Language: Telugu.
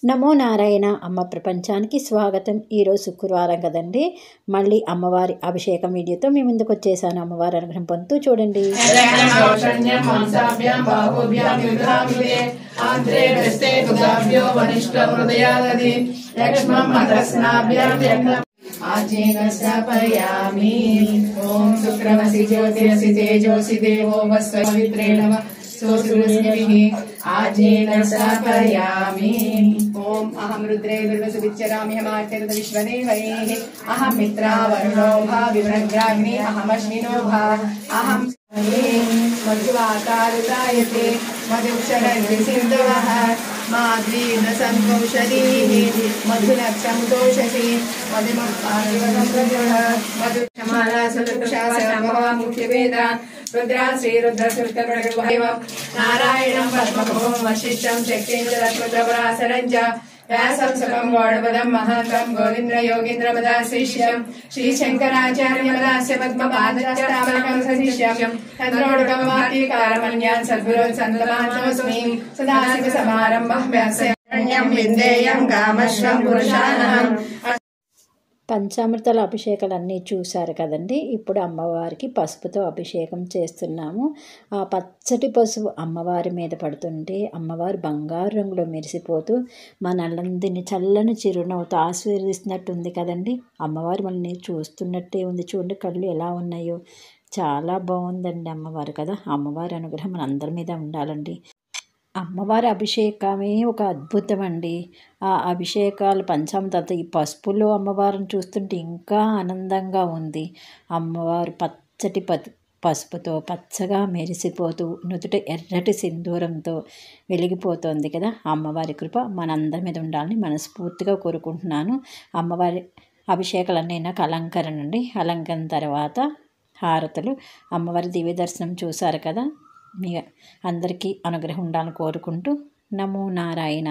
నమో నారాయణ అమ్మ ప్రపంచానికి స్వాగతం. ఈరోజు శుక్రవారం కదండి, మళ్ళీ అమ్మవారి అభిషేకం వీడియోతో మీ ముందుకు వచ్చేసాను. అమ్మవారి అనుగ్రహం పొందుతూ చూడండి. ఓం శుక్రమసి జ్యోతిరసి తేజోసి దేవో వస్వమిత్రే నమః आजेन स्थापयामि। ओम अहम रुद्रे दुर्वसुविच्चरामि हमार्त्यर्थ विश्वदेवैः अहम मित्रा वरुणो भा विवृग्राग्नि अहमश्विनो भा अहम मधुवातारुतायते मधुक्षरन्ति सिन्धवः माद्रीन संकौशलीः मधुनक्षं तोषसि मधुमत्पार्वसंप्रजः मधुक्षमाला सुदुक्षासर्ववा मुख्यवेदा रुद्रा श्रीरुद्रसुर्कर्णगुहैवं नारायणं पद्मभुवं वशिष्ठं शक्तीन्द्ररश्रुद्रपरासरं च व्यासं सुखं गौडपदं महान्तं गोविन्द्रयोगीन्द्रपदाशिष्यं श्रीशङ्कराचार्यपदास्य पद्मपादचार्यं सशिष्यं तन्त्रोडकं वार्तिकारमन्यान् सद्गुरोन् सन्तमानतोऽस्मि सदाशिवसमारम्भं व्यासरण्यं विन्देयं कामश्वं पुरुषानहं। పంచామృతాల అభిషేకాలన్నీ చూశారు కదండి. ఇప్పుడు అమ్మవారికి పసుపుతో అభిషేకం చేస్తున్నాము. ఆ పచ్చటి పసుపు అమ్మవారి మీద పడుతుంటే అమ్మవారు బంగారు రంగులో మెరిసిపోతూ మనల్లందరినీ చల్లని చిరునవ్వుతో ఆశీర్వదిస్తున్నట్టుంది కదండి. అమ్మవారు మనల్ని చూస్తున్నట్టే ఉంది. చూడండి కళ్ళు ఎలా ఉన్నాయో, చాలా బాగుందండి అమ్మవారు కదా. అమ్మవారి అనుగ్రహం మన అందరి మీద ఉండాలండి. అమ్మవారి అభిషేకమే ఒక అద్భుతం అండి. ఆ అభిషేకాలు పంచామృతాలతో ఈ పసుపులో అమ్మవారిని చూస్తుంటే ఇంకా ఆనందంగా ఉంది. అమ్మవారు పచ్చటి పసుపుతో పచ్చగా మెరిసిపోతూ నుదుట ఎర్రటి సింధూరంతో వెలిగిపోతుంది కదా. అమ్మవారి కృప మనందరి మీద ఉండాలని మనస్ఫూర్తిగా కోరుకుంటున్నాను. అమ్మవారి అభిషేకాలన్నీ నాకు అలంకరణ అండి. అలంకరణ తర్వాత హారతులు. అమ్మవారి దివ్య దర్శనం చూశారు కదా. మీ అందరికీ అనుగ్రహం ఉండాలని కోరుకుంటూ నమో నారాయణ.